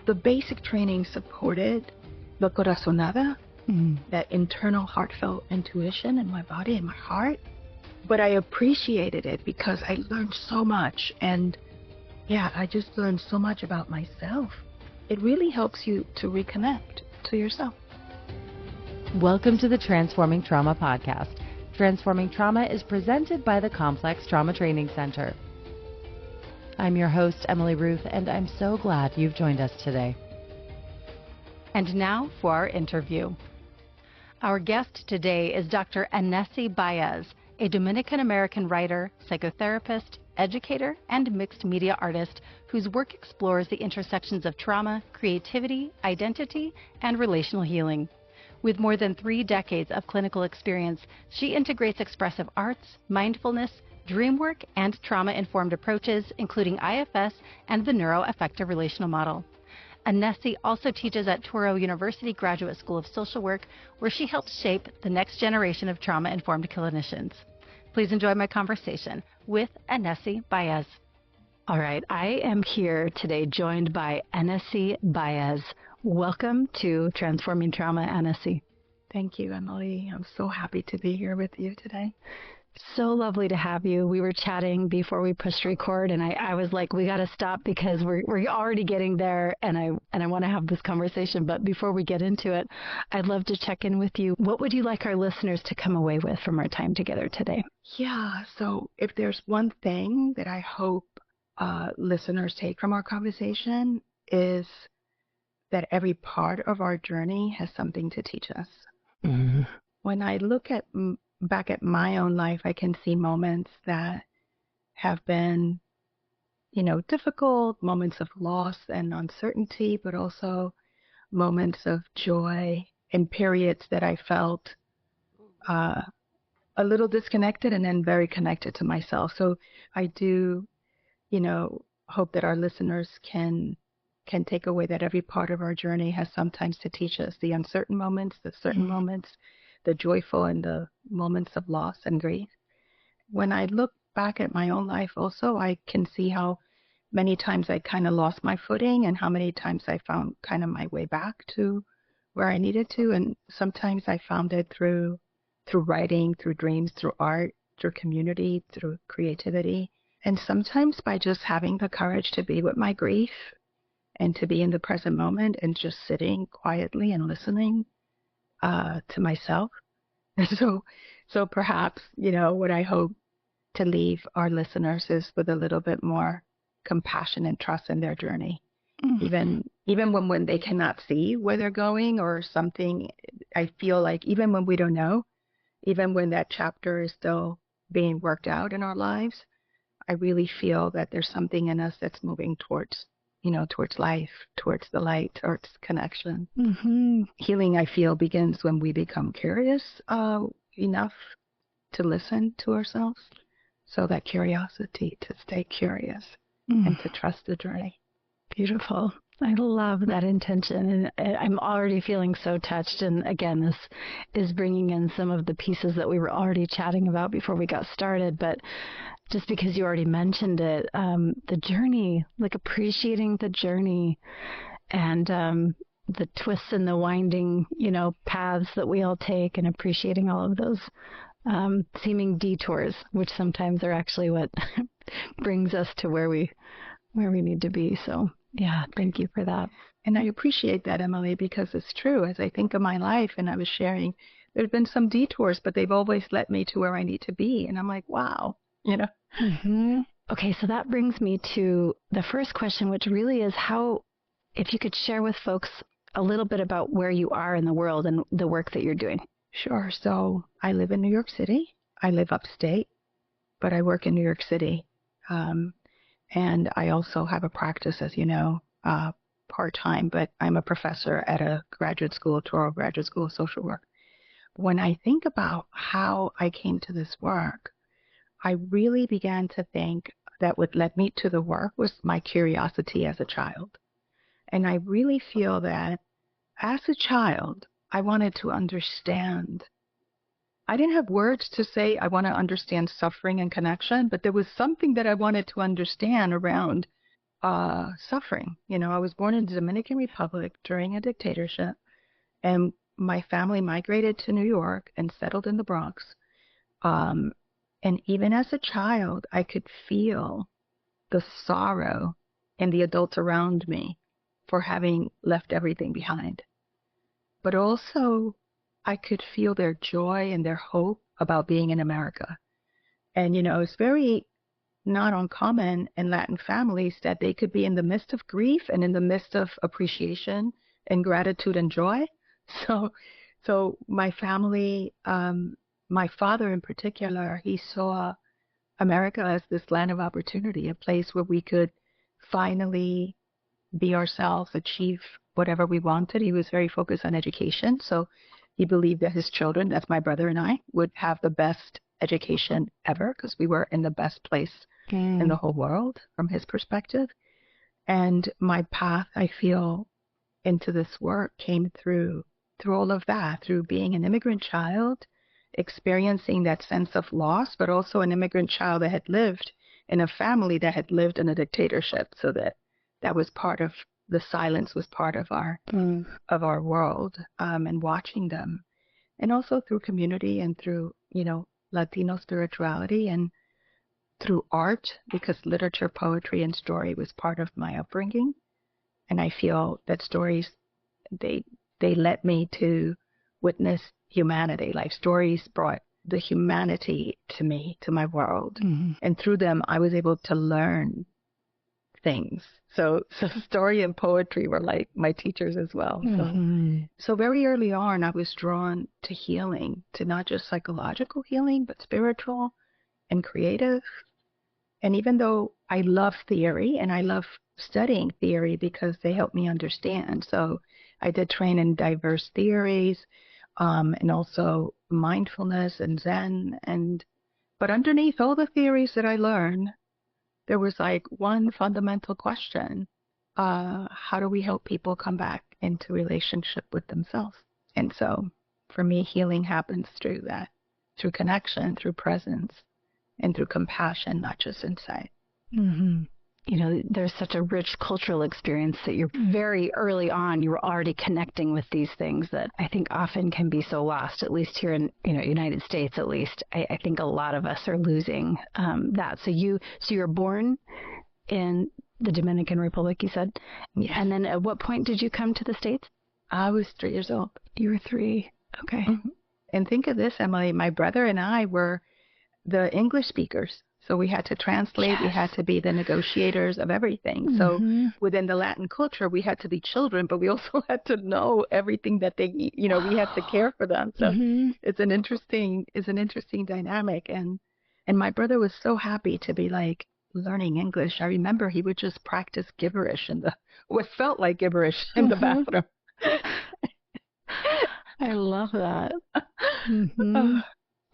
the basic training supported the Corazonada, that internal heartfelt intuition in my body and my heart. But I appreciated it because I learned so much. And yeah, I just learned so much about myself. It really helps you to reconnect to yourself. Welcome to the Transforming Trauma podcast. Transforming Trauma is presented by the Complex Trauma Training Center. I'm your host, Emily Ruth, and I'm so glad you've joined us today. And now for our interview. Our guest today is Dr. Annecy Báez, a Dominican American writer, psychotherapist, educator, and mixed media artist whose work explores the intersections of trauma, creativity, identity, and relational healing. With more than 3 decades of clinical experience, she integrates expressive arts, mindfulness, dream work, and trauma-informed approaches, including IFS and the NeuroAffective Relational Model. Annecy also teaches at Touro University Graduate School of Social Work, where she helps shape the next generation of trauma-informed clinicians. Please enjoy my conversation with Annecy Báez. All right, I am here today joined by Annecy Báez. Welcome to Transforming Trauma, Annecy. Thank you, Emily. I'm so happy to be here with you today. So lovely to have you. We were chatting before we pushed record, and I was like, we got to stop because we're already getting there, and I want to have this conversation. But before we get into it, I'd love to check in with you. What would you like our listeners to come away with from our time together today? Yeah, so if there's one thing that I hope listeners take from our conversation is that every part of our journey has something to teach us. Mm-hmm. When I look at back at my own life, I can see moments that have been, difficult, moments of loss and uncertainty, but also moments of joy and periods that I felt a little disconnected and then very connected to myself. So I do, hope that our listeners can take away that every part of our journey has sometimes to teach us, the uncertain moments, the certain moments, the joyful and the moments of loss and grief. When I look back at my own life also, I can see how many times I kind of lost my footing and how many times I found kind of my way back to where I needed to. And sometimes I found it through writing, through dreams, through art, through community, through creativity. And sometimes by just having the courage to be with my grief and to be in the present moment and just sitting quietly and listening to myself. And so perhaps, what I hope to leave our listeners is with a little bit more compassion and trust in their journey. Mm-hmm. Even when they cannot see where they're going or something, I feel like even when we don't know, even when that chapter is still being worked out in our lives, I really feel that there's something in us that's moving towards life, towards the light, towards connection. Mm-hmm. Healing, I feel, begins when we become curious enough to listen to ourselves. So that curiosity, to stay curious and to trust the journey. Beautiful. I love that intention. And I'm already feeling so touched. And again, this is bringing in some of the pieces that we were already chatting about before we got started. But just because you already mentioned it, the journey, like appreciating the journey and the twists and the winding, paths that we all take, and appreciating all of those seeming detours, which sometimes are actually what brings us to where we need to be. So yeah, thank you for that. And I appreciate that, Emily, because it's true. As I think of my life, and I was sharing, there's been some detours, but they've always led me to where I need to be. And I'm like, wow. Mm-hmm. Okay, so that brings me to the first question, which really is if you could share with folks a little bit about where you are in the world and the work that you're doing. Sure. So I live in New York City. I live upstate, but I work in New York City. And I also have a practice, as you know, part-time, but I'm a professor at a graduate school, Touro Graduate School of Social Work. When I think about how I came to this work, I really began to think that what led me to the work was my curiosity as a child. And I really feel that as a child, I wanted to understand. I didn't have words to say I want to understand suffering and connection, but there was something that I wanted to understand around suffering. I was born in the Dominican Republic during a dictatorship, and my family migrated to New York and settled in the Bronx. And even as a child, I could feel the sorrow in the adults around me for having left everything behind. But also, I could feel their joy and their hope about being in America. And, it's very not uncommon in Latin families that they could be in the midst of grief and in the midst of appreciation and gratitude and joy. So my family, my father in particular, he saw America as this land of opportunity, a place where we could finally be ourselves, achieve whatever we wanted. He was very focused on education. So he believed that his children, that's my brother and I, would have the best education ever because we were in the best place in the whole world from his perspective. And my path, I feel, into this work came through all of that, through being an immigrant child, experiencing that sense of loss, but also an immigrant child that had lived in a family that had lived in a dictatorship. So that was part of the silence, was part of our world, and watching them. And also through community and through, Latino spirituality and through art, because literature, poetry, and story was part of my upbringing. And I feel that stories, they led me to witness humanity. Like stories brought the humanity to me, to my world. Mm-hmm. And through them, I was able to learn things. So story and poetry were like my teachers as well. Mm-hmm. So very early on, I was drawn to healing, to not just psychological healing, but spiritual and creative. And even though I love theory and I love studying theory because they help me understand. So I did train in diverse theories, and also mindfulness and Zen. But underneath all the theories that I learned, there was like one fundamental question. How do we help people come back into relationship with themselves? And so for me, healing happens through that, through connection, through presence, and through compassion, not just insight. Mm-hmm. There's such a rich cultural experience that you're very early on, you were already connecting with these things that I think often can be so lost, at least here in, United States, at least. I think a lot of us are losing that. So you were born in the Dominican Republic, you said? Yes. And then at what point did you come to the States? I was 3 years old. You were 3. Okay. Mm-hmm. And think of this, Emily, my brother and I were the English speakers. So we had to translate. Yes. We had to be the negotiators of everything. Mm-hmm. So within the Latin culture, we had to be children, but we also had to know everything that they, we had to care for them. So it's an interesting dynamic. And my brother was so happy to be like learning English. I remember he would just practice gibberish what felt like gibberish in the bathroom. I love that.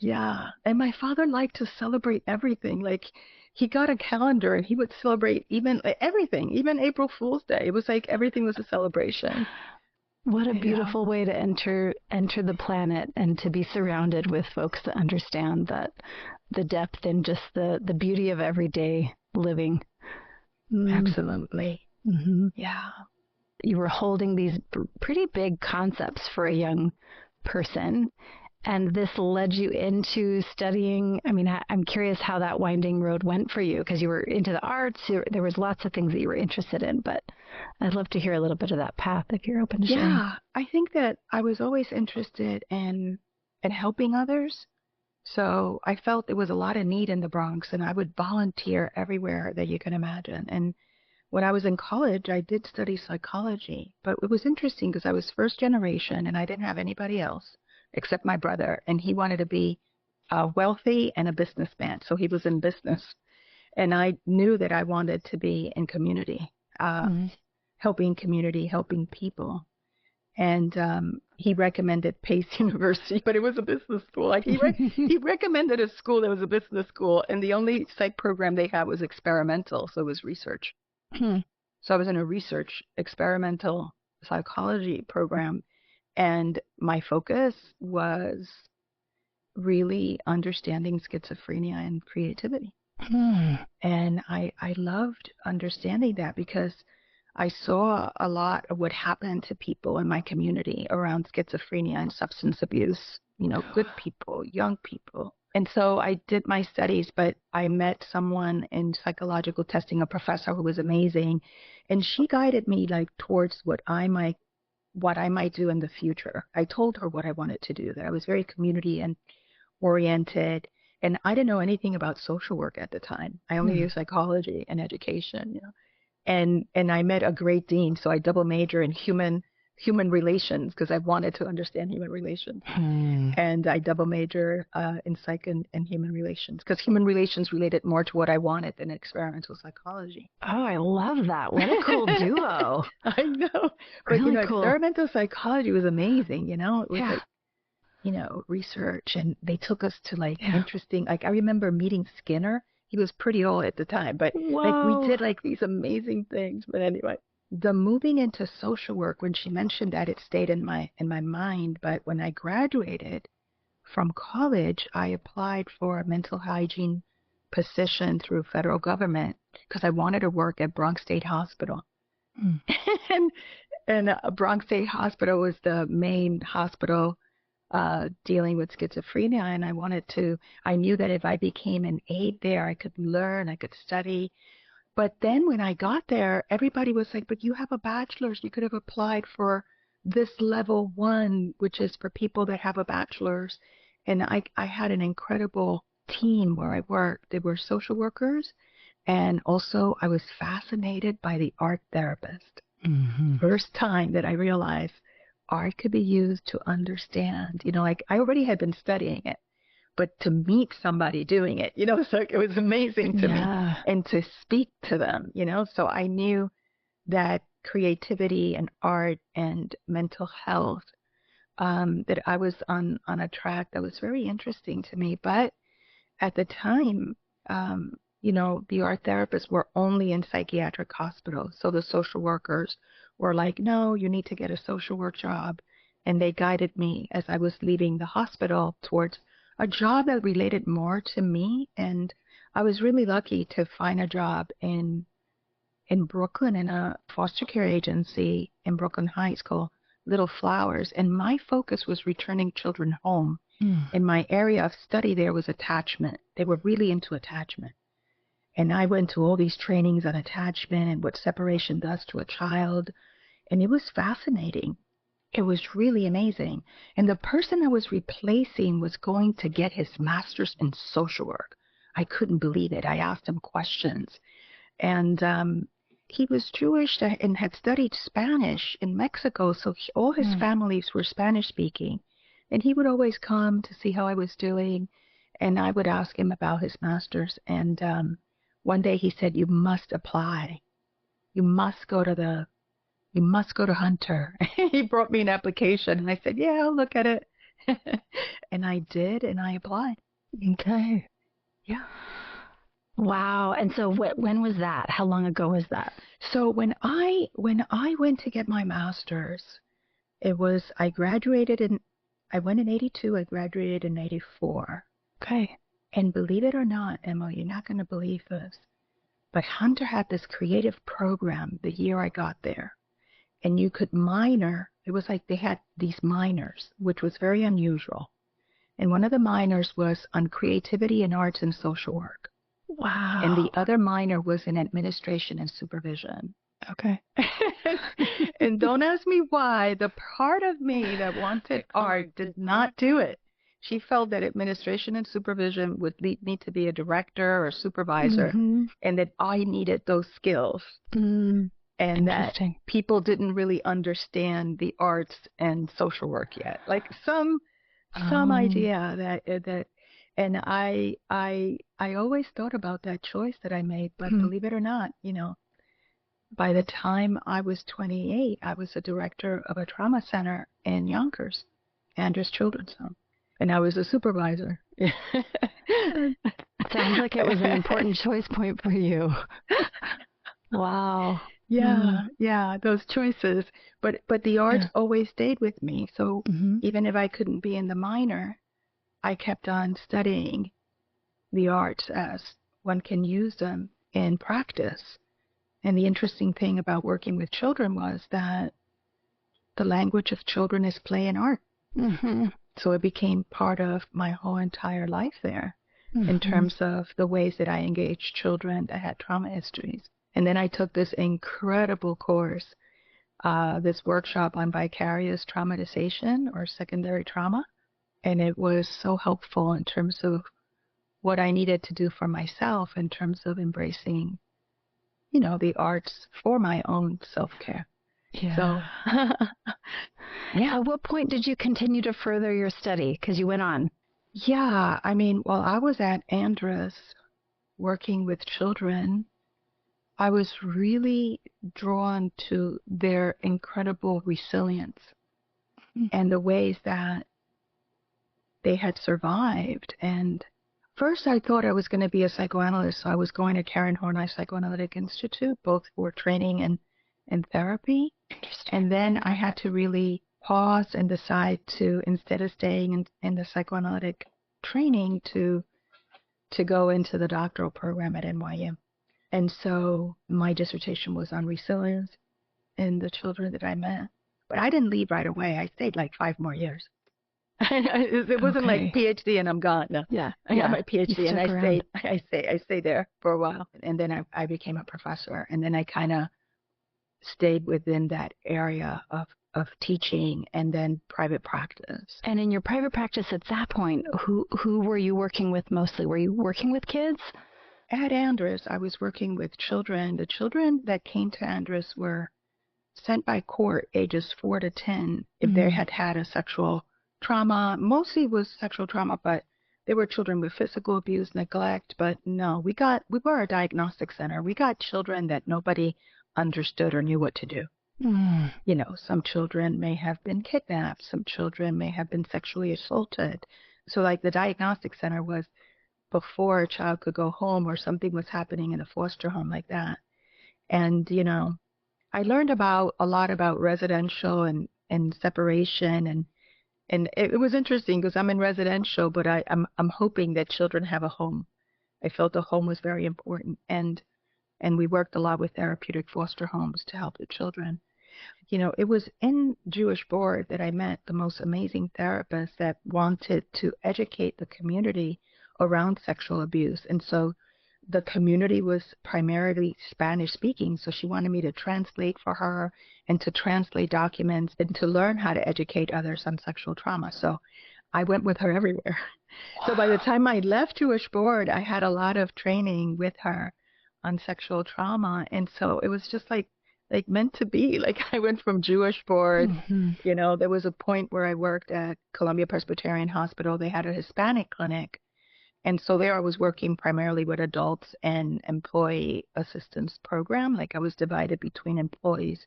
Yeah. And my father liked to celebrate everything. Like he got a calendar and he would celebrate even everything, even April Fool's Day. It was like everything was a celebration. What a beautiful way to enter the planet and to be surrounded with folks that understand that the depth and just the beauty of everyday living. Absolutely. Mm-hmm. Yeah. You were holding these pretty big concepts for a young person. And this led you into studying. I mean, I'm curious how that winding road went for you, because you were into the arts. There was lots of things that you were interested in, but I'd love to hear a little bit of that path if you're open to sharing. Yeah, I think that I was always interested in helping others. So I felt there was a lot of need in the Bronx, and I would volunteer everywhere that you can imagine. And when I was in college, I did study psychology, but it was interesting because I was first generation and I didn't have anybody else except my brother, and he wanted to be wealthy and a businessman, so he was in business. And I knew that I wanted to be in community, helping people. And he recommended Pace University, but it was a business school. Like he recommended a school that was a business school, and the only psych program they had was experimental, so it was research. So I was in a research experimental psychology program. And my focus was really understanding schizophrenia and creativity. And I loved understanding that because I saw a lot of what happened to people in my community around schizophrenia and substance abuse, good people, young people. And so I did my studies, but I met someone in psychological testing, a professor who was amazing, and she guided me towards what I might do in the future. I told her what I wanted to do, that I was very community and oriented, and I didn't know anything about social work at the time. I only knew psychology and education, And I met a great dean, so I double major in human relations because I wanted to understand human relations. And I double major in psych and human relations because human relations related more to what I wanted than experimental psychology. Oh, I love that. What a cool duo. I know. But, really cool. Experimental psychology was amazing, It was research, and they took us to interesting, I remember meeting Skinner. He was pretty old at the time, but we did these amazing things. But anyway, the moving into social work, when she mentioned that, it stayed in my mind. But when I graduated from college, I applied for a mental hygiene position through federal government because I wanted to work at Bronx State Hospital. and Bronx State Hospital was the main hospital dealing with schizophrenia, and I knew that if I became an aide there, I could learn, I could study. But then when I got there, everybody was like, but you have a bachelor's, you could have applied for this level 1, which is for people that have a bachelor's. And I had an incredible team where I worked. They were social workers, and also I was fascinated by the art therapist. First time that I realized art could be used to understand, I already had been studying it, but to meet somebody doing it, so it was amazing to me, and to speak to them, so I knew that creativity and art and mental health, that I was on a track that was very interesting to me. But at the time, the art therapists were only in psychiatric hospitals, so the social workers were like, no, you need to get a social work job. And they guided me as I was leaving the hospital towards a job that related more to me. And I was really lucky to find a job in Brooklyn in a foster care agency in Brooklyn Heights called Little Flowers. And my focus was returning children home. And my area of study there was attachment. They were really into attachment. And I went to all these trainings on attachment and what separation does to a child. And it was fascinating. It was really amazing. And the person I was replacing was going to get his master's in social work. I couldn't believe it. I asked him questions. And he was Jewish and had studied Spanish in Mexico. So all his families were Spanish speaking. And he would always come to see how I was doing. And I would ask him about his master's. And one day he said, you must apply. You must go to Hunter. He brought me an application, and I said, yeah, I'll look at it. And I did, and I applied. Okay. Yeah. Wow. And so when was that? How long ago was that? So when I went to get my master's, I went in 82, I graduated in 84. Okay. And believe it or not, Emma, you're not going to believe this, but Hunter had this creative program the year I got there. And you could minor. It was like they had these minors, which was very unusual. And one of the minors was on creativity and arts and social work. Wow. And the other minor was in administration and supervision. Okay. And don't ask me why. The part of me that wanted art did not do it. She felt that administration and supervision would lead me to be a director or a supervisor, and that I needed those skills. And that people didn't really understand the arts and social work yet. Like some idea that and I always thought about that choice that I made, but believe it or not, by the time I was 28, I was a director of a trauma center in Yonkers, Andrews Children's Home, and I was a supervisor. Sounds like it was an important choice point for you. Wow. Yeah, those choices. But the arts always stayed with me. So even if I couldn't be in the minor, I kept on studying the arts as one can use them in practice. And the interesting thing about working with children was that the language of children is play and art. Mm-hmm. So it became part of my whole entire life there in terms of the ways that I engaged children that had trauma histories. And then I took this incredible course, this workshop on vicarious traumatization or secondary trauma. And it was so helpful in terms of what I needed to do for myself in terms of embracing, the arts for my own self-care. Yeah. So, yeah. At what point did you continue to further your study? Because you went on. Yeah. I mean, while I was at Andrus working with children, I was really drawn to their incredible resilience and the ways that they had survived. And first I thought I was going to be a psychoanalyst, so I was going to Karen Horney Psychoanalytic Institute, both for training and therapy. And then I had to really pause and decide to, instead of staying in the psychoanalytic training, to go into the doctoral program at NYU. And so my dissertation was on resilience in the children that I met. But I didn't leave right away. I stayed like 5 more years. It wasn't like PhD and I'm gone. No. Yeah. I got my PhD and around. I stayed there for a while. And then I became a professor. And then I kind of stayed within that area of teaching and then private practice. And in your private practice at that point, who were you working with mostly? Were you working with kids? At Andrus, I was working with children. The children that came to Andrus were sent by court ages 4 to 10 if they had had a sexual trauma. Mostly was sexual trauma, but there were children with physical abuse, neglect. But no, we were a diagnostic center. We got children that nobody understood or knew what to do. Some children may have been kidnapped. Some children may have been sexually assaulted. So like the diagnostic center was before a child could go home or something was happening in a foster home like that. And, I learned a lot about residential and separation and it was interesting because I'm in residential, but I'm hoping that children have a home. I felt a home was very important. And we worked a lot with therapeutic foster homes to help the children. It was in Jewish Board that I met the most amazing therapist that wanted to educate the community around sexual abuse. And so the community was primarily Spanish speaking. So she wanted me to translate for her and to translate documents and to learn how to educate others on sexual trauma. So I went with her everywhere. Wow. So by the time I left Jewish Board, I had a lot of training with her on sexual trauma. And so it was just like meant to be. Like I went from Jewish Board, there was a point where I worked at Columbia Presbyterian Hospital. They had a Hispanic clinic. And so there I was working primarily with adults and employee assistance program. Like I was divided between employees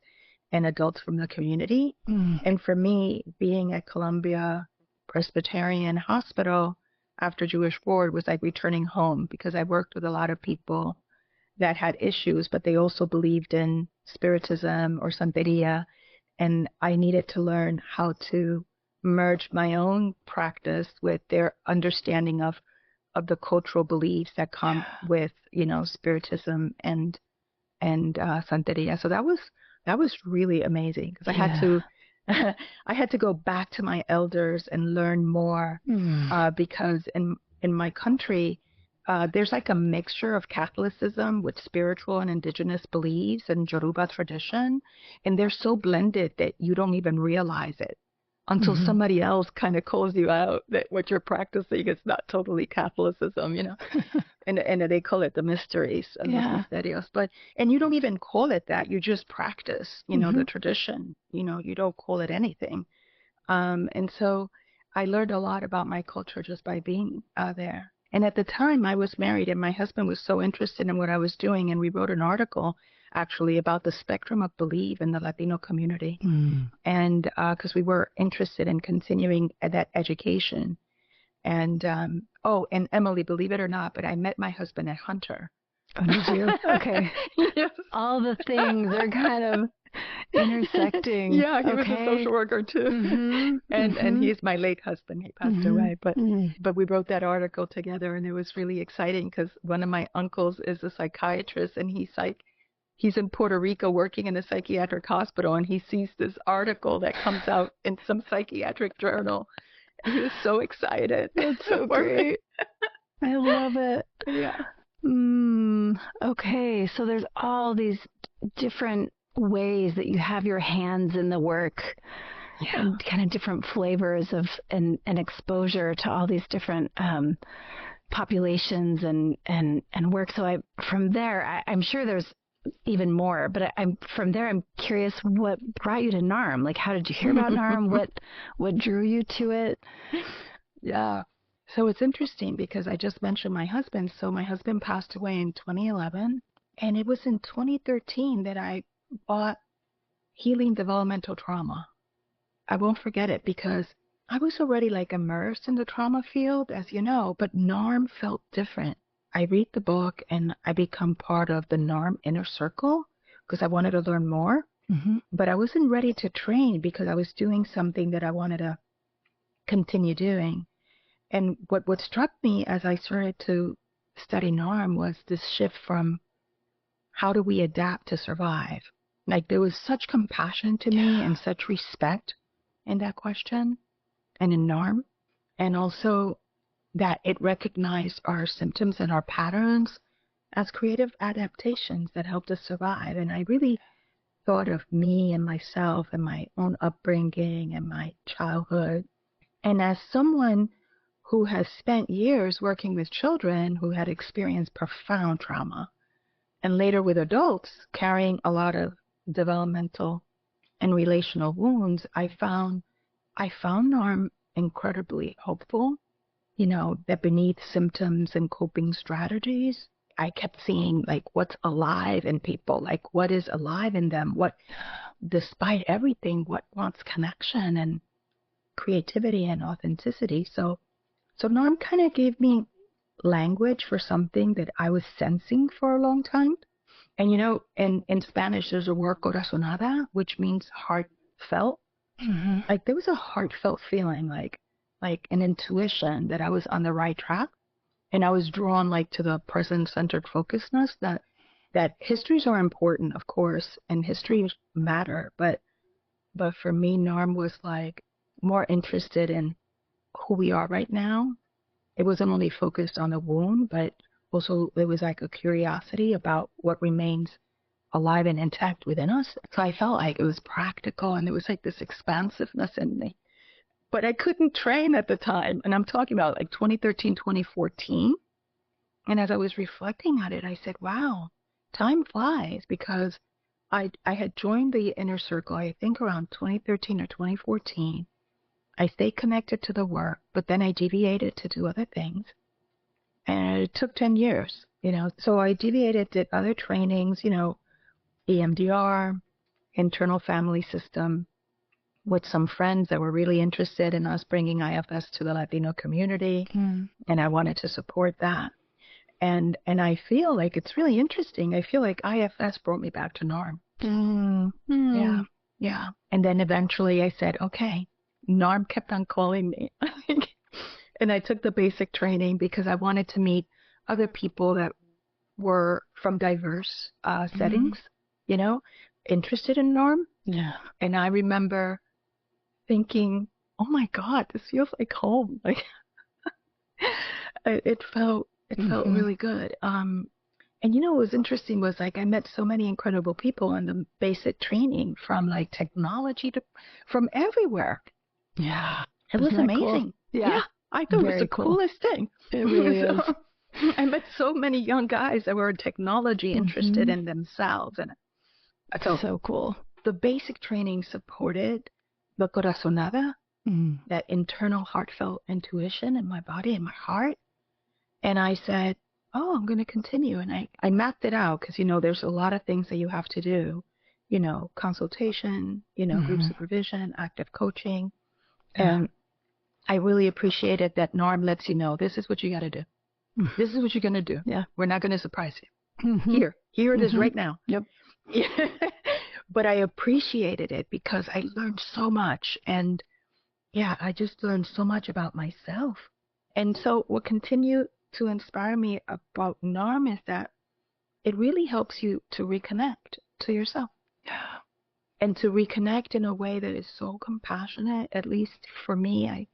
and adults from the community. And for me, being at Columbia Presbyterian Hospital after Jewish Board was like returning home because I worked with a lot of people that had issues, but they also believed in spiritism or Santeria. And I needed to learn how to merge my own practice with their understanding of the cultural beliefs that come with, spiritism and Santeria. So that was really amazing because I had to go back to my elders and learn more because in my country, there's like a mixture of Catholicism with spiritual and indigenous beliefs and Yoruba tradition, and they're so blended that you don't even realize it until somebody else kind of calls you out that what you're practicing is not totally Catholicism, and they call it the mysteries and los misterios. And you don't even call it that. You just practice, the tradition. You don't call it anything. And so I learned a lot about my culture just by being there. And at the time I was married and my husband was so interested in what I was doing. And we wrote an article actually about the spectrum of belief in the Latino community. And because we were interested in continuing that education. And, and Emily, believe it or not, but I met my husband at Hunter. Oh, did you? Okay. Yes. All the things are kind of Intersecting. Yeah, he was a Okay. social worker too. And he's my late husband. He passed away, but we wrote that article together, and it was really exciting because one of my uncles is a psychiatrist, and he's in Puerto Rico working in a psychiatric hospital, and he sees this article that comes out in some psychiatric journal. He was so excited. That's so great. I love it. Yeah. Okay, so there's all these different ways that you have your hands in the work, and kind of different flavors of and exposure to all these different populations and work. So from there, I'm sure there's even more, but I'm curious what brought you to NARM. Like, how did you hear about NARM? What drew you to it? Yeah. So it's interesting because I just mentioned my husband. So my husband passed away in 2011, and it was in 2013 that I bought Healing Developmental Trauma. I won't forget it because I was already like immersed in the trauma field, as you know, but NARM felt different. I read the book and I become part of the NARM inner circle because I wanted to learn more, but I wasn't ready to train because I was doing something that I wanted to continue doing. And what struck me as I started to study NARM was this shift from how do we adapt to survive? Like, there was such compassion to me and such respect in that question and in NARM. And also that it recognized our symptoms and our patterns as creative adaptations that helped us survive. And I really thought of me and myself and my own upbringing and my childhood. And as someone who has spent years working with children who had experienced profound trauma, and later with adults carrying a lot of developmental and relational wounds, I found NARM incredibly hopeful. You know, that beneath symptoms and coping strategies, I kept seeing like what's alive in people, like what is alive in them, what, despite everything, what wants connection and creativity and authenticity. So NARM kind of gave me language for something that I was sensing for a long time. And, you know, in Spanish, there's a word, Corazonada, which means heartfelt. Like, there was a heartfelt feeling, like an intuition that I was on the right track. And I was drawn, like, to the present-centered focusedness that histories are important, of course, and histories matter. But for me, NARM was, like, more interested in who we are right now. It wasn't only focused on the wound, but also there was like a curiosity about what remains alive and intact within us. So I felt like it was practical, and there was like this expansiveness in me. But I couldn't train at the time. And I'm talking about like 2013, 2014. And as I was reflecting on it, I said, wow, time flies, because I had joined the inner circle, I think around 2013 or 2014. I stayed connected to the work, but then I deviated to do other things. And it took 10 years, you know. So I deviated, did other trainings, you know, EMDR, internal family system, with some friends that were really interested in us bringing IFS to the Latino community. And I wanted to support that. And I feel like it's really interesting. I feel like IFS brought me back to NARM. Yeah. And then eventually I said, okay, NARM kept on calling me. And I took the basic training because I wanted to meet other people that were from diverse settings, you know, interested in NARM. Yeah. And I remember thinking, oh my God, this feels like home. Like, it felt really good. And you know, what was interesting was, like, I met so many incredible people in the basic training, from like technology to from everywhere. Yeah. It was amazing. Cool? Yeah. I thought it was the cool. coolest thing. It really is. I met so many young guys that were in technology, interested in themselves. And I felt so cool. The basic training supported the Corazonada, that internal heartfelt intuition in my body and my heart. And I said, oh, I'm going to continue. And I mapped it out because, you know, there's a lot of things that you have to do, you know, consultation, you know, group supervision, active coaching. And I really appreciated that NARM lets you know, this is what you got to do. This is what you're going to do. Yeah. We're not going to surprise you. Here it is right now. Yep. but I appreciated it because I learned so much. And yeah, I just learned so much about myself. And so what continued to inspire me about NARM is that it really helps you to reconnect to yourself. Yeah. And to reconnect in a way that is so compassionate. At least for me, I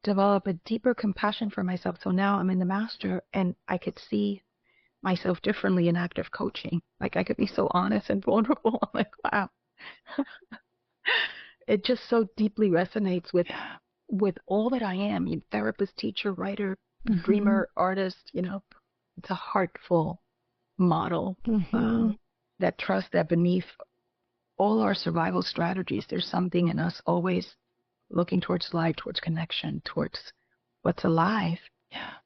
develop a deeper compassion for myself. So now I'm in the master and I could see myself differently in active coaching. Like I could be so honest and vulnerable. I'm like, wow. It just so deeply resonates with all that I am. Therapist, teacher, writer, dreamer, artist, it's a heartful model that trusts that beneath all our survival strategies, there's something in us always looking towards life, towards connection, towards what's alive,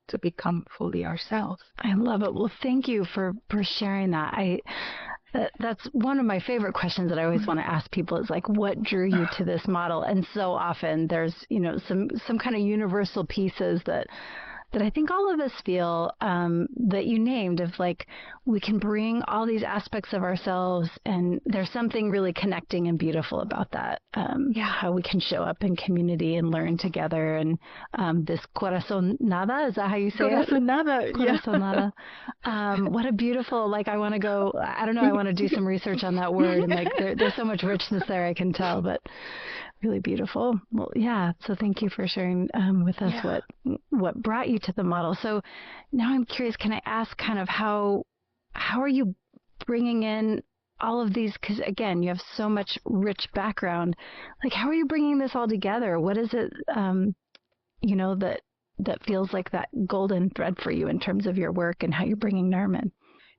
to become fully ourselves. I love it. Well, thank you for sharing that. That's one of my favorite questions that I always want to ask people is like, what drew you to this model? And so often there's, some kind of universal pieces that I think all of us feel that you named of like, we can bring all these aspects of ourselves and there's something really connecting and beautiful about that. How we can show up in community and learn together. And this Corazonada, is that how you say Corazonada, it? Corazonada. What a beautiful, I want to go, I don't know, I want to do some research on that word. And there's so much richness there, I can tell, but really beautiful. Well, yeah. So thank you for sharing with us what brought you to the model. So now I'm curious, can I ask kind of how are you bringing in all of these? Because again, you have so much rich background. Like, how are you bringing this all together? What is it, that feels like that golden thread for you in terms of your work and how you're bringing NARM in?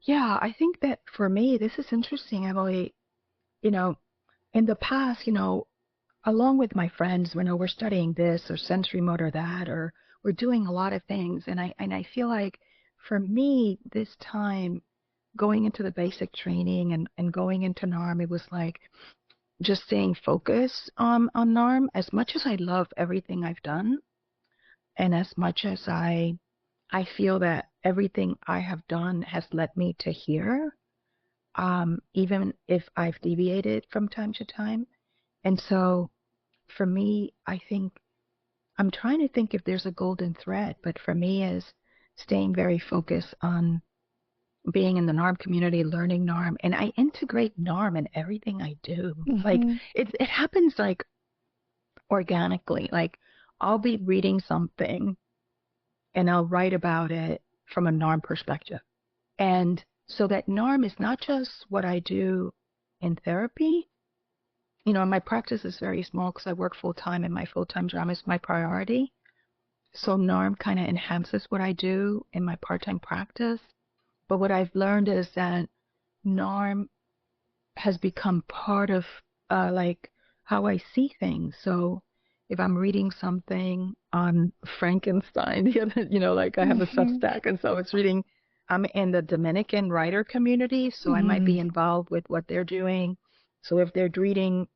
Yeah, I think that for me, this is interesting, Emily. In the past, along with my friends, we're studying this or sensory motor that, or we're doing a lot of things. And I feel like for me, this time going into the basic training and going into NARM, it was like just staying focused on NARM. As much as I love everything I've done, and as much as I feel that everything I have done has led me to here, even if I've deviated from time to time. And so for me, I think I'm trying to think if there's a golden thread, but for me is staying very focused on being in the NARM community, learning NARM, and I integrate NARM in everything I do. Like it happens like organically. Like I'll be reading something and I'll write about it from a NARM perspective. And so that NARM is not just what I do in therapy. My practice is very small because I work full-time and my full-time job is my priority. So NARM kind of enhances what I do in my part-time practice. But what I've learned is that NARM has become part of how I see things. So if I'm reading something on Frankenstein, I have a Substack, and so I'm in the Dominican writer community, so I might be involved with what they're doing. So if they're reading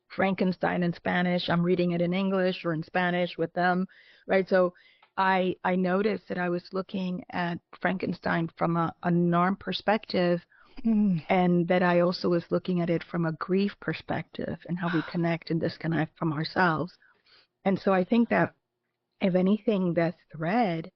Frankenstein in Spanish, I'm reading it in English or in Spanish with them, right? So I noticed that I was looking at Frankenstein from a NARM perspective, and that I also was looking at it from a grief perspective and how we connect and disconnect from ourselves. And so I think that if anything, that thread,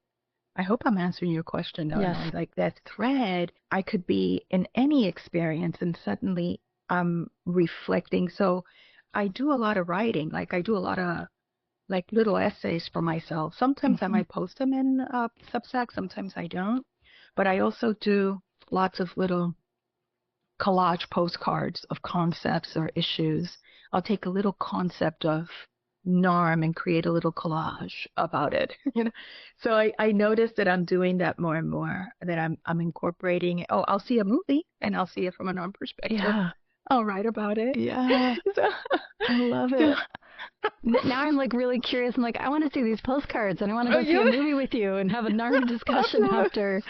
I hope I'm answering your question. Yes. Like that thread, I could be in any experience and suddenly I'm reflecting. So I do a lot of writing. Like I do a lot of little essays for myself. Sometimes I might post them in Substack, sometimes I don't. But I also do lots of little collage postcards of concepts or issues. I'll take a little concept of NARM and create a little collage about it. So I noticed that I'm doing that more and more, that I'm incorporating. Oh, I'll see a movie and I'll see it from a NARM perspective. Yeah. I'll write about it. Yeah. I love it. Now I'm really curious. I'm I want to see these postcards and I want to go see a movie with you and have a NARM discussion after.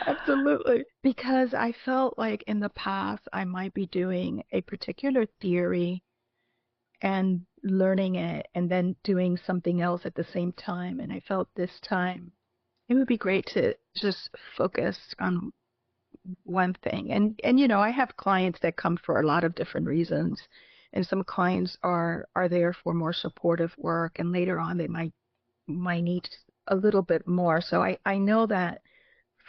Absolutely. Because I felt like in the past I might be doing a particular theory and learning it and then doing something else at the same time. And I felt this time it would be great to just focus on one thing. And you know, I have clients that come for a lot of different reasons. And some clients are there for more supportive work, and later on they might need a little bit more. So I know that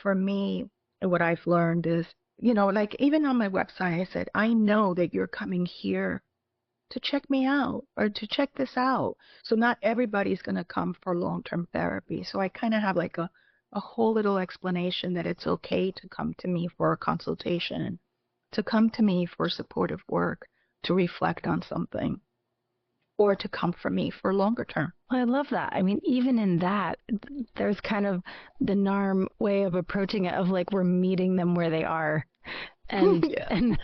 for me, what I've learned is, you know, like even on my website, I said, I know that you're coming here to check me out or to check this out. So not everybody's going to come for long-term therapy. So I kind of have like a whole little explanation that it's okay to come to me for a consultation, to come to me for supportive work, to reflect on something, or to come for me for longer term. Well, I love that. I mean, even in that, there's kind of the NARM way of approaching it, of like we're meeting them where they are and and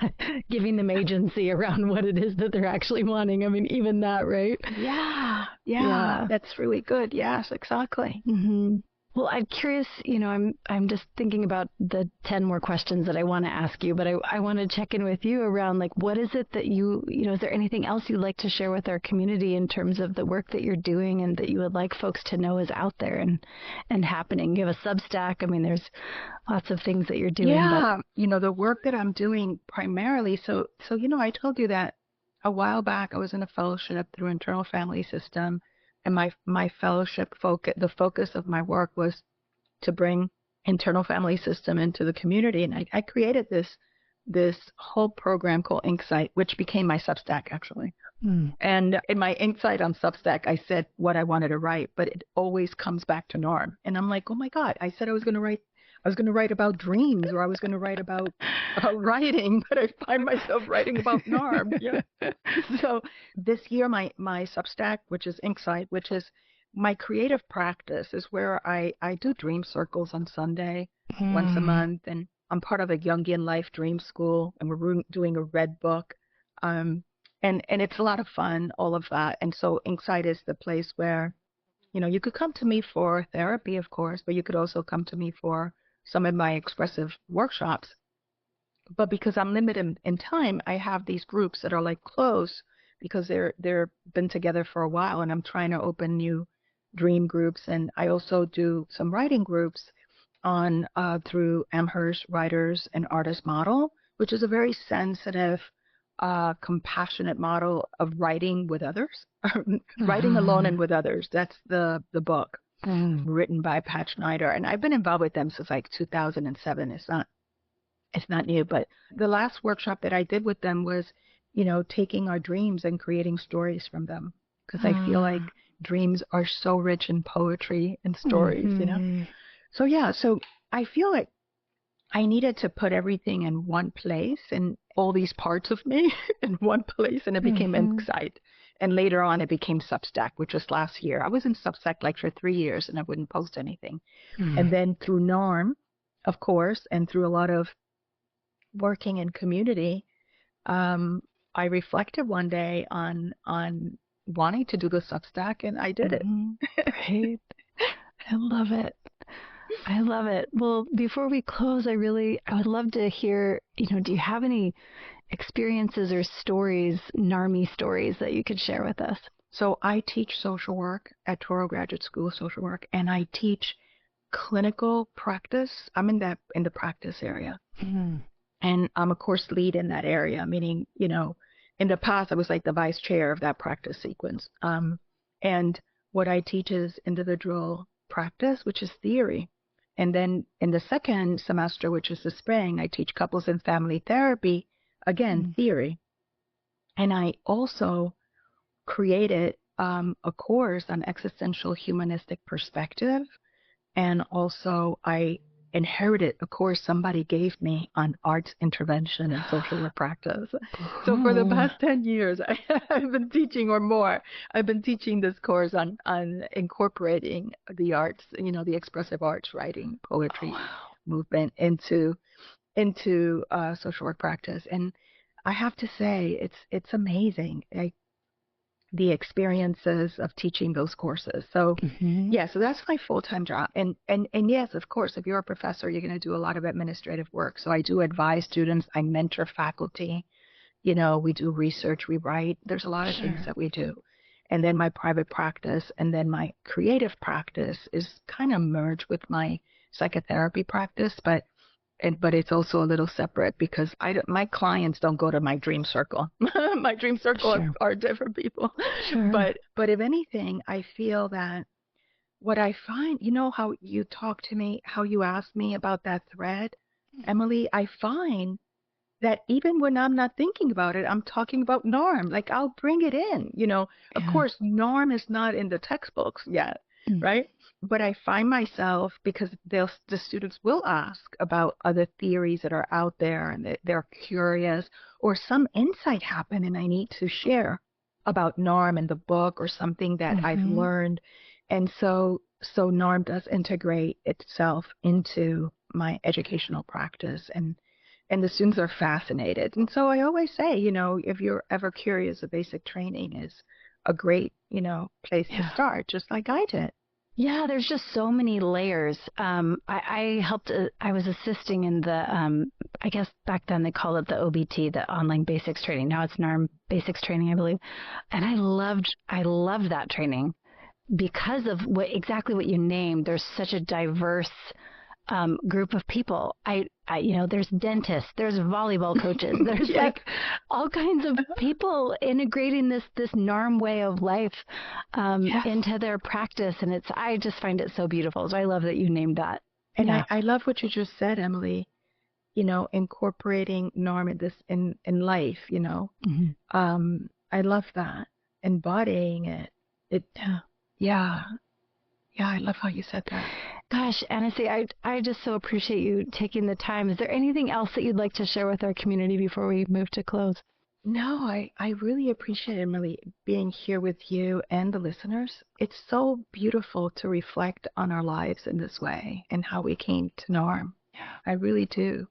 giving them agency around what it is that they're actually wanting. I mean, even that, right? Yeah. That's really good. Yes, exactly. Mm-hmm. Well, I'm curious, you know, I'm just thinking about the 10 more questions that I want to ask you, but I want to check in with you around, like, what is it that you know, is there anything else you'd like to share with our community in terms of the work that you're doing and that you would like folks to know is out there and happening? You have a Substack. I mean, there's lots of things that you're doing. Yeah, you know, the work that I'm doing primarily, so you know, I told you that a while back I was in a fellowship through Internal Family System. And my fellowship the focus of my work was to bring internal family system into the community. And I created this whole program called Insight, which became my Substack, actually. And in my Insight on Substack, I said what I wanted to write, but it always comes back to NARM. And I'm like, oh my God, I said I was going to write about dreams, or I was going to write about writing, but I find myself writing about NARM. Yeah. So this year, my Substack, which is Insight, which is my creative practice, is where I do dream circles on Sunday once a month. And I'm part of a Jungian Life Dream School, and we're doing a red book. And it's a lot of fun, all of that. And so Insight is the place where, you know, you could come to me for therapy, of course, but you could also come to me for some of my expressive workshops. But because I'm limited in time, I have these groups that are like close because they're been together for a while, and I'm trying to open new dream groups. And I also do some writing groups on through Amherst Writers and Artists Model, which is a very sensitive, compassionate model of writing with others, writing alone and with others. That's the book. Written by Pat Schneider, and I've been involved with them since like 2007. It's not new, but the last workshop that I did with them was, you know, taking our dreams and creating stories from them, because I feel like dreams are so rich in poetry and stories, you know. So yeah, so I feel like I needed to put everything in one place, and all these parts of me in one place, and it became Insight. And later on, it became Substack, which was last year. I was in Substack like for 3 years, and I wouldn't post anything. And then through NARM, of course, and through a lot of working in community, I reflected one day on wanting to do the Substack, and I did it. Great. I love it. I love it. Well, before we close, I would love to hear, you know, do you have any experiences or stories, NARMy stories, that you could share with us? So I teach social work at Touro Graduate School of Social Work, and I teach clinical practice. I'm in the practice area. And I'm a course lead in that area, meaning, you know, in the past I was like the vice chair of that practice sequence. And what I teach is individual practice, which is theory. And then in the second semester, which is the spring, I teach couples and family therapy, again, theory. And I also created a course on existential humanistic perspective. And also I inherited a course somebody gave me on arts intervention and social work practice. So for the past 10 years, I've been teaching, or more, I've been teaching this course on incorporating the arts, you know, the expressive arts, writing, poetry, movement into social work practice. And I have to say, it's amazing. The experiences of teaching those courses. So yeah, so that's my full-time job. And yes, of course, if you're a professor, you're going to do a lot of administrative work. So I do advise students, I mentor faculty, you know, we do research, we write. There's a lot of things that we do. And then my private practice, and then my creative practice is kind of merged with my psychotherapy practice. But but it's also a little separate because my clients don't go to my dream circle. My dream circle Sure. are different people. Sure. But if anything, I feel that what I find, how you talk to me, how you ask me about that thread, Emily, I find that even when I'm not thinking about it, I'm talking about NARM. Like I'll bring it in, Of course, NARM is not in the textbooks yet, right? But I find myself, because the students will ask about other theories that are out there and they're curious, or some insight happened and I need to share about NARM in the book or something that I've learned. And so NARM does integrate itself into my educational practice, and the students are fascinated. And so I always say, if you're ever curious, a basic training is a great, place to start, just like I did. Yeah, there's just so many layers. I was assisting in the, I guess back then they called it the OBT, the online basics training. Now it's NARM basics training, I believe. And I loved that training because of exactly what you named. There's such a diverse group of people. There's dentists, there's volleyball coaches, there's like all kinds of people integrating this NARM way of life into their practice, and I just find it so beautiful. So I love that you named that. And I love what you just said, Emily. Incorporating NARM in life. I love that, embodying it. I love how you said that. Gosh, Annecy, I just so appreciate you taking the time. Is there anything else that you'd like to share with our community before we move to close? No, I really appreciate, Emily, being here with you and the listeners. It's so beautiful to reflect on our lives in this way and how we came to NARM. I really do.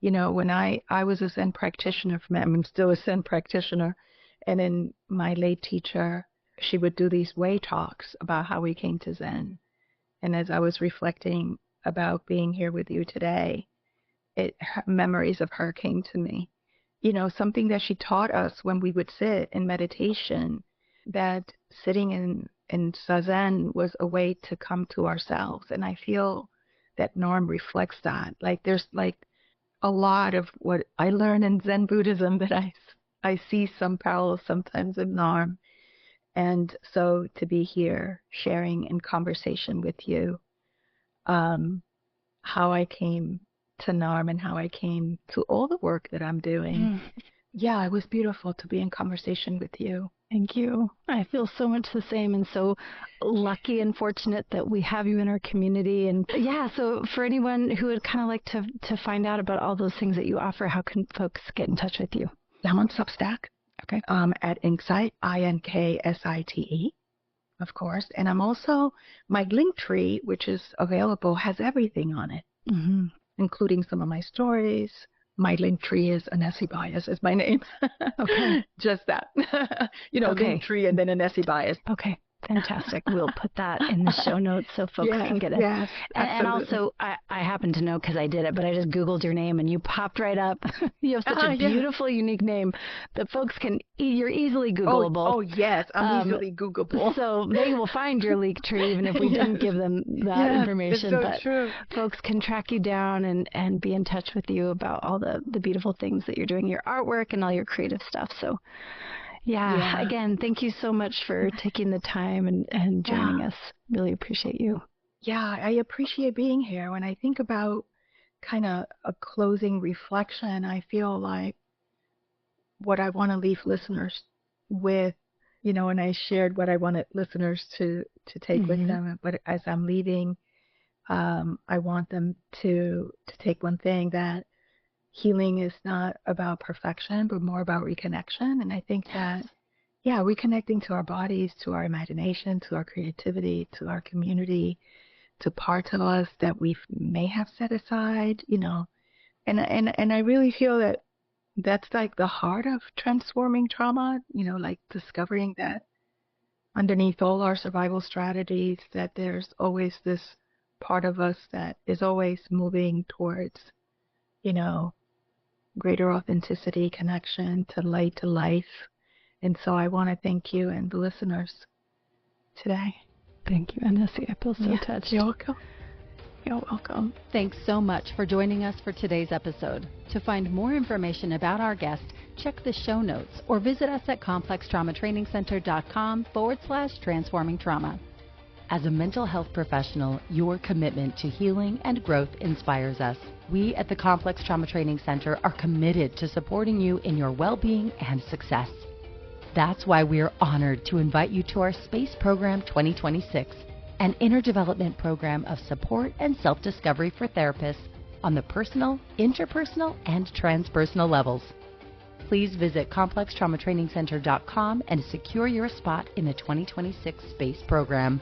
When I was a Zen practitioner, I'm still a Zen practitioner, and then my late teacher, she would do these way talks about how we came to Zen. And as I was reflecting about being here with you today, memories of her came to me. Something that she taught us when we would sit in meditation, that sitting in Zazen was a way to come to ourselves. And I feel that NARM reflects that. Like there's like a lot of what I learned in Zen Buddhism that I see some parallels sometimes in NARM. And so to be here sharing in conversation with you, how I came to NARM and how I came to all the work that I'm doing. Yeah, it was beautiful to be in conversation with you. Thank you. I feel so much the same, and so lucky and fortunate that we have you in our community. And so for anyone who would kind of like to find out about all those things that you offer, how can folks get in touch with you? I'm on Substack. Okay. At Insight, INKSITE, of course. And I'm also, my link tree, which is available, has everything on it, including some of my stories. My link tree is Annecy Báez is my name. Okay. Just that. Link tree and then Annecy Báez. Okay. Fantastic. We'll put that in the show notes so folks can get it. Yes, and also, I happen to know because I did it, but I just Googled your name and you popped right up. You have such a beautiful, unique name that folks you're easily Googleable. Oh yes, I'm easily Googleable. So they will find your link tree even if we didn't give them that information. It's so true. Folks can track you down and be in touch with you about all the beautiful things that you're doing, your artwork and all your creative stuff. So again, thank you so much for taking the time and joining us. Really appreciate you. Yeah, I appreciate being here. When I think about kind of a closing reflection, I feel like what I want to leave listeners with, and I shared what I wanted listeners to take with them. But as I'm leaving, I want them to take one thing, that healing is not about perfection, but more about reconnection. And I think that, reconnecting to our bodies, to our imagination, to our creativity, to our community, to parts of us that we may have set aside, and I really feel that that's like the heart of transforming trauma, like discovering that underneath all our survival strategies, that there's always this part of us that is always moving towards, greater authenticity, connection to light, to life. And so I want to thank you and the listeners today. Thank you, Annecy. I feel so touched. You're welcome. You're welcome. Thanks so much for joining us for today's episode. To find more information about our guest, check the show notes or visit us at complextraumatrainingcenter.com/transforming trauma. As a mental health professional, your commitment to healing and growth inspires us. We at the Complex Trauma Training Center are committed to supporting you in your well-being and success. That's why we are honored to invite you to our Space Program 2026, an inner development program of support and self-discovery for therapists on the personal, interpersonal, and transpersonal levels. Please visit complextraumatrainingcenter.com and secure your spot in the 2026 Space Program.